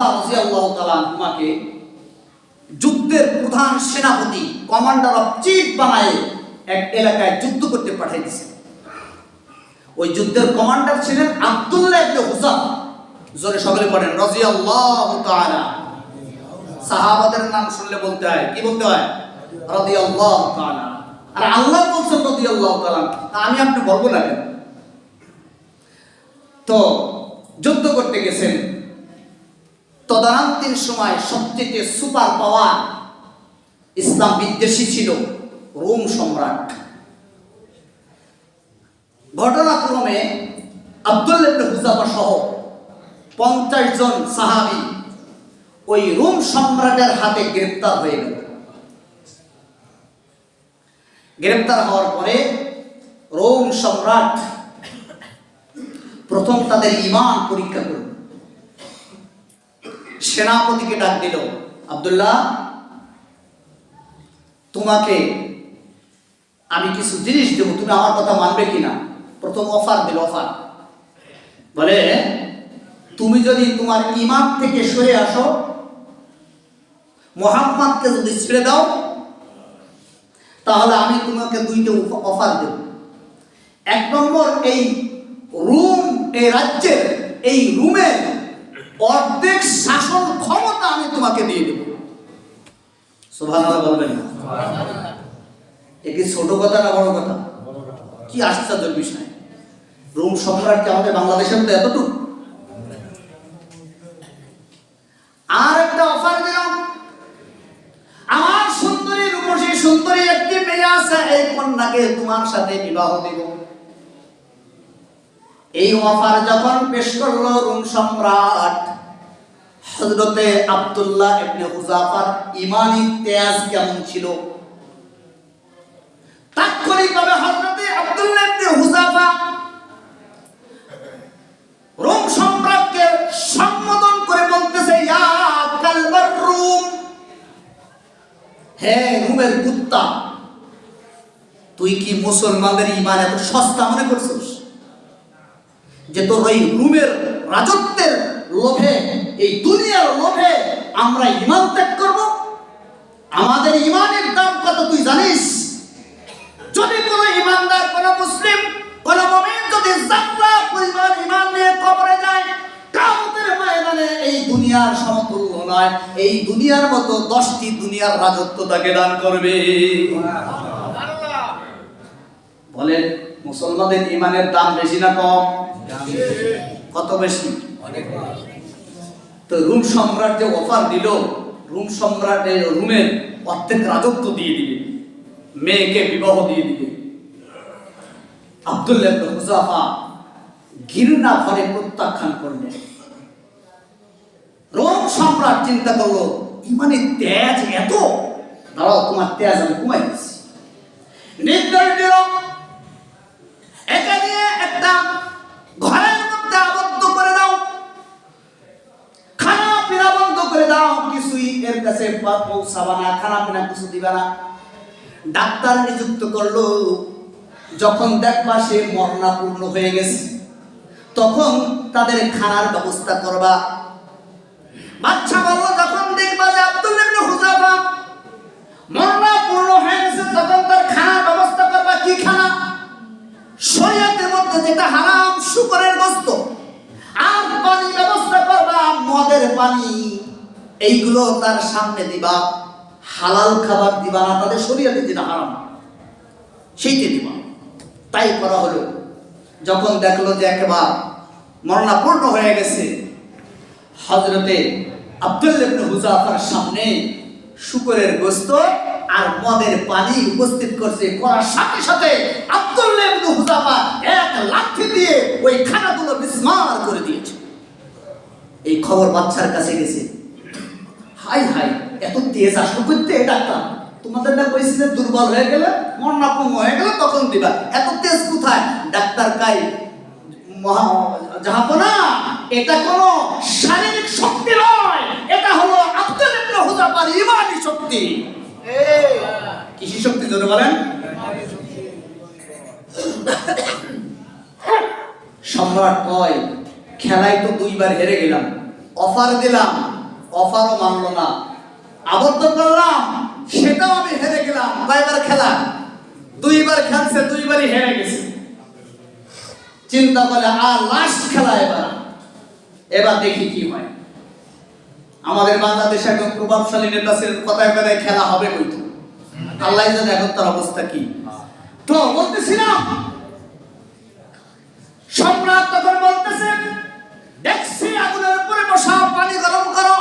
রাদিয়াল্লাহু তাআলা আনহুকে যুদ্ধের প্রধান সেনাপতি কমান্ডার অফ চিফ বানায় এক এলাকায় যুদ্ধ করতে পাঠিয়ে দিয়েছেন। ওই যুদ্ধের কমান্ডার ছিলেন আব্দুল্লাহ ইবনে হুযাফা। জোরে সকলে পড়েন রাদিয়াল্লাহু তাআলা। সাহাবাদের নাম শুনলে বলতে হয় কি বলতে হয়? রাদিয়াল্লাহু তাআলা। আর আল্লাহ বলছেন রাদিয়াল্লাহু তাআলা, আমি আপনি বলবো না কেন? তো যুদ্ধ করতে গেছেন। তদানীন্তন সময় সবচেয়ে সুপার পাওয়ার ইসলাম বিদ্বেষী ছিল রোম সম্রাট। ঘটনাক্রমে আব্দুল্লাহ ইবনে হুযাফা সহ 50 জন সাহাবী ওই রোম সম্রাটের হাতে গ্রেফতার হয়ে গেল। গ্রেফতার হওয়ার পরে রোম সম্রাট প্রথম তাদের ঈমান পরীক্ষা করল। সেনাপতিকে ডাক দিল, আব্দুল্লাহ, তোমাকে আমি কিছু জিনিস দেবো, তুমি আমার কথা মানবে কিনা? প্রথম অফার দিল। অফার বলে, তুমি যদি তোমার ঈমান থেকে সরে আসো, মুহাম্মদকে যদি ছেড়ে দাও, তাহলে আমি তোমাকে দুইটা অফার দেব। এক নম্বর, এই রোম, এই রাজ্যের, এই রোমের অর্ধেক শাসন ক্ষমতা আমি তোমাকে দিয়ে দেব। সুবহানাল্লাহ বলবেন না? এ কি ছোট কথা না বড় কথা? কি আশ্চর্যের বিষয়! রোম সম্রাটকে আমাদের বাংলাদেশের মধ্যে এতটুকু। আর একটা অফার দিলাম, আমার সুন্দরী রূপসী সুন্দরী একটি মেয়ে আছে, এই কন্যাকে তোমার সাথে বিবাহ দেব। এই অফার যখন পেশ করলো রোম সম্রাট, হযরতে আব্দুল্লাহ ইবনে হুযাফার ঈমানী তেজ কেমন ছিল! তাৎক্ষণিকভাবে হযরতে আব্দুল্লাহ ইবনে হুযাফা রোম সম্রাটকে সম্বোধন করে বলতেছে, ইয়া কালবার রুম, হে রোমের কুত্তা, তুই কি মুসলমানদের ঈমান এত সস্তা মনে করছিস যে তোর ওই রোমের রাজত্বের লোভে, এই দুনিয়ার লোভে আমরা ঈমান ত্যাগ করব? আমাদের ঈমানের দাম কত তুই জানিস? যদি কোন ঈমানদার, কোন মুসলিম, কোন মুমিন যদি যাত্রা পরিমাণ ঈমান নিয়ে কবরে যায়, কিয়ামতের ময়দানে এই দুনিয়ার সমতুল্য নয়, এই দুনিয়ার মতো 10টি দুনিয়ার রাজত্ব তাকে দান করবে। বলেন, মুসলমানদের ঈমানের দাম বেশি না কম? কত বেশি? তো রোম সম্রাট যে অফার দিল, রোম সম্রাটের রোমের অর্ধেক রাজত্ব দিয়ে দিবে, মেয়েকে বিবাহ দিয়ে দিবে। আব্দুল্লাহ ইবনে হুযাফা ঘৃণা ভরে প্রত্যাখ্যান করলেন। রোম সম্রাট চিন্তা করলো, ঈমানের তেজ এত, দাঁড়াও, তোমার তেজ আমি কমাই দিচ্ছি। নির্দেশ দিল, একে নিয়ে একটা ঘরের মধ্যে আবদ্ধ করে দাও, খানা পিনা বন্ধ করে দাও, কিছুই এর কাছে পৌঁছাবা না, খানা পিনা কিছু দিবা না। ডাক্তার নিযুক্ত করলো। যখন দেখবা সে মরণাপূর্ণ হয়ে গেছে, তখন তাদের খানার ব্যবস্থা করবা। বাচ্চা বলল, যখন দেখবা যে আব্দুল্লাহ ইবনে হুযাফা মরণাপূর্ণ হয়ে গেছে, তখন তার খানার ব্যবস্থা করবা। কি খানা? শরীয়তের মধ্যে যেটা হারাম, শুকরের গোশত। আর পানি ব্যবস্থা করবা, মদের পানি, এইগুলো তার সামনে দিবা। হালাল খাবার দিবা না, তাদের শরীয়তে যেটা হারাম সেইটা দিবা। তাই করা হলো। যখন দেখলো যে একেবারে মরণাপন্ন হয়ে গেছে, হযরতে আব্দুল্লাহ ইবনে হুযাফার সামনে শুকরের গোশত আর মদের পানি উপস্থিত করছে। করার সাথে সাথে আব্দুল্লাহ ইবনে হুযাফা এক লাঠি দিয়ে ওই খানাগুলো বিসমার করে দিয়েছে। এই খবর বাচ্চার কাছে গেছে। হাই হাই, এত তেজ আসলো করতে? ডাক্তার, তোমাদের না কইছি যে দুর্বল হয়ে গেলে, মরণাপন্ন হয়ে গেলে তখন দিবা, এত তেজ কোথায়? ডাক্তার কাই, জাহাপনা, এটা কোনো শারীরিক শক্তি নয়, এটা হলো আব্দুল্লাহ ইবনে হুযাফার ঈমানী শক্তি। কিসের শক্তি জোরে বলেন? সম্রাট কয়, খেলায় তো 2বার হেরে গেলাম, অফার দিলাম, অফারও মানলো না, আবদ্ধ করলাম, সেটাও আমি হেরে গেলাম। কয়বার খেলা? দুইবার খেলছে, দুইবারই হেরে গেছে। চিন্তা করে আর লাস্ট খেলা এবার দেখি কি হয়। আমাদের বাংলাদেশে একজন প্রভাবশালী নেতা ছিলেন, কথায় কথায় খেলা হবে বলতো, আল্লাহ জানে এখন তার অবস্থা কি। তো বলতেছিলাম, সম্রাট তখন বলতেছে, ডেক্সি আগুনের উপরে বসা, পানি গরম করো।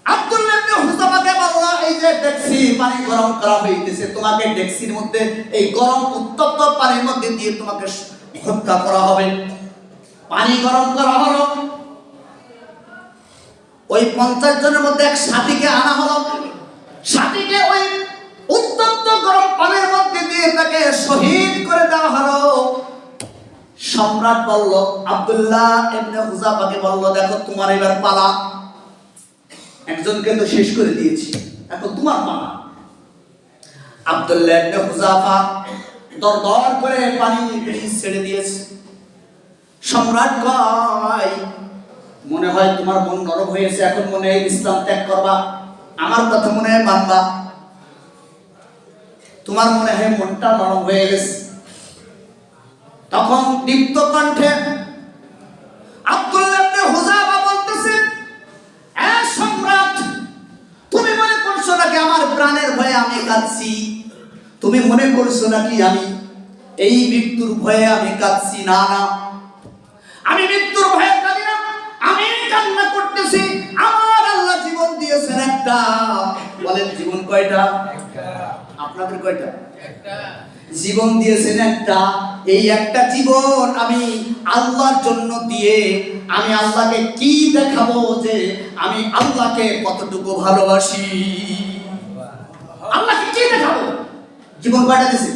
আব্দুল্লাহ ইবনে হুযাফাকে বলল, এই যে ডেক্সি পানি গরম করা হইতেছে, তোমাকে ডেক্সির মধ্যে এই গরম উত্তপ্ত পানির মধ্যে দিয়ে তোমাকে হত্যা করা হবে। পানি গরম করা হলো, ওই 50 জনের মধ্যে এক সাথীকে আনা হলো, সাথীকে ওই উত্তপ্ত গরম পানির মধ্যে দিয়ে তাকে শহীদ করে দেওয়া হলো। সম্রাট বলল, আব্দুল্লাহ ইবনে হুযাফাকে বলল, দেখো তোমার এবার পালা, একজনকে তো শেষ করে দিয়েছি, এখন তোমার পালা। আব্দুল্লাহ ইবনে হুযাফা দরদর করে পানি ছেড়ে দিয়েছে। সম্রাট কয়, মনে হয় তোমার মন নরম হয়েছে, এখন মনে হয় ইসলাম ত্যাগ করবা, আমার কথা মনে হয় মানবা, তোমার মনে হয় মনটা নরম হয়ে গেছে। তখন দীপ্ত কণ্ঠে আব্দুল্লাহ ইবনে হুযাফা বলতেছে, এ সম্রাট, তুমি মনে করছো নাকি আমার প্রাণের ভয়ে আমি কাঁদছি? তুমি মনে করছো নাকি আমি এই মৃত্যুর ভয়ে আমি কাঁদছি? না না, আমি মৃত্যুর ভয়ে কাঁদি না, আমি কান্না করতেছি, আমার আল্লাহ জীবন দিয়েছেন একটা। বলেন জীবন কয়টা? আপনাদের কয়টা? একটা। জীবন দিয়েছেন একটা, এই একটা জীবন আমি আল্লাহর জন্য দিয়ে আমি আল্লাহকে কি দেখাবো যে আমি আল্লাহকে কতটুকু ভালোবাসি? আল্লাহকে কি দেখাবো? জীবন কয়টা দিয়েছে?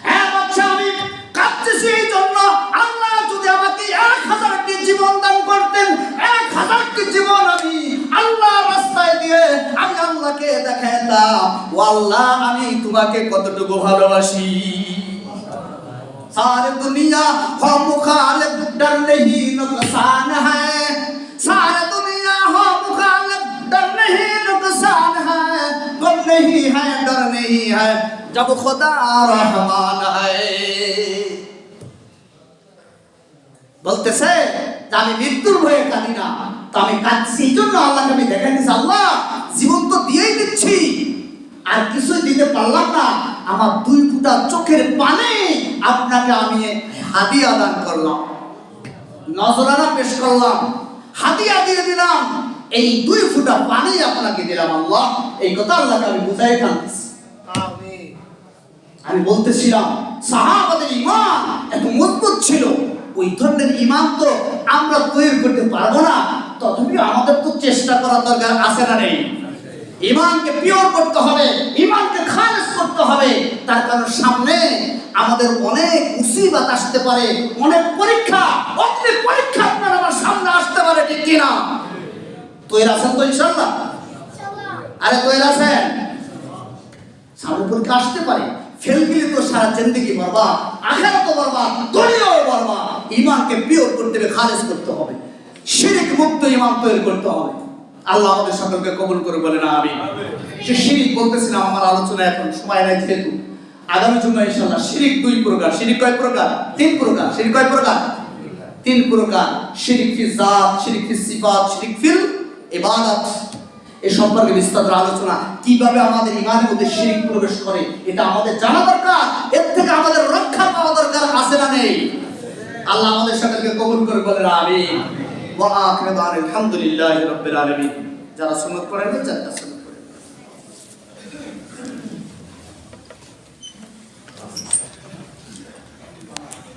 হ্যাঁ বাচ্চা, আমি কাঁদতেছি এই জন্য, আল্লাহ যদি আমাকে 1000টি জীবন দান করতেন, 1000টি জীবন আমি আল্লাহর রাস্তায় দিয়ে আমি আল্লাহকে দেখাতাম, ও আল্লাহ আমি তোমাকে কতটুকু ভালোবাসি। सारी दुनिया हो मुखालिफ डर नहीं नुकसान है, सारी दुनिया हो मुखालिफ डर नहीं नुकसान है, गम नहीं है डर नहीं है जब खुदा रहमान है। বলতেছে যে আমি মৃত্যুর ভয়ে কাঁদি না, তো আমি কাঁদছি এই জন্য আল্লাহকে আমি দেখাই দিচ্ছি, আল্লাহ জীবন তো দিয়েই দিচ্ছি, আর কিছুই দিতে পারলাম না, আমার 2 ফোঁটা চোখের পানি আপনাকে আমি হাদিয়া দান করলাম, নজরানা পেশ করলাম, হাদিয়া দিয়ে দিলাম, এই 2 ফোঁটা পানি আপনাকে দিলাম আল্লাহ। এই কথা আল্লাহকে আমি বুঝাই কাঁদছি। আমিন। আমি বলতেছিলাম সাহাবাদের ঈমান এত মজবুত ছিল, ওই ধরনের ঈমান তো আমরা তৈরি করতে পারবো না, তথাপি আমাদের তো চেষ্টা করার দরকার আছে না নেই? ঈমানকে পিওর করতে হবে, ঈমানকে খালেস করতে হবে, তার কারণ সামনে আমাদের অনেক মুসিবত আসতে পারে, অনেক পরীক্ষা, অগ্নি পরীক্ষা আপনার আমার সামনে আসতে পারে, ঠিক কি না? তৈরি আছেন তো ইনশাআল্লাহ? আরে তৈরি আছেন? সামনে পরীক্ষা আসতে পারে, ফেল গেলে তো সারা জিন্দেগি বরবাদ, আখিরাতও বরবাদ, দুনিয়াও বরবাদ। ঈমানকে পিওর করতে হবে, খালেস করতে হবে, শিরক মুক্ত ঈমান তৈরি করতে হবে। আল্লাহ আমাদের সকলকে কবুল করে বলেন আমিন। যে শিরক বলতেছিলাম, আমার আলোচনা এখন সময় নাই, যেহেতু আগামী জুম্মা ইনশাআল্লাহ শিরক 2 প্রকার। শিরক কয় প্রকার? 3 প্রকার। শিরক কয় প্রকার? 3 প্রকার। শিরক ফি জাত, শিরক ফি সিফাত, শিরক ফিল ইবাদত। এই সম্পর্কে বিস্তারিত আলোচনা, কিভাবে আমাদের ঈমানের মধ্যে শিরক প্রবেশ করে এটা আমাদের জানা দরকার, এর থেকে আমাদের রক্ষা পাওয়া দরকার আছে না নেই? আল্লাহ আমাদের সকলকে কবুল করে বলেন আমিন। ওয়া আখিরু দাওয়ানা আলহামদুলিল্লাহি রাব্বিল আলামিন। যারা সুন্নাত পড়েন, যারা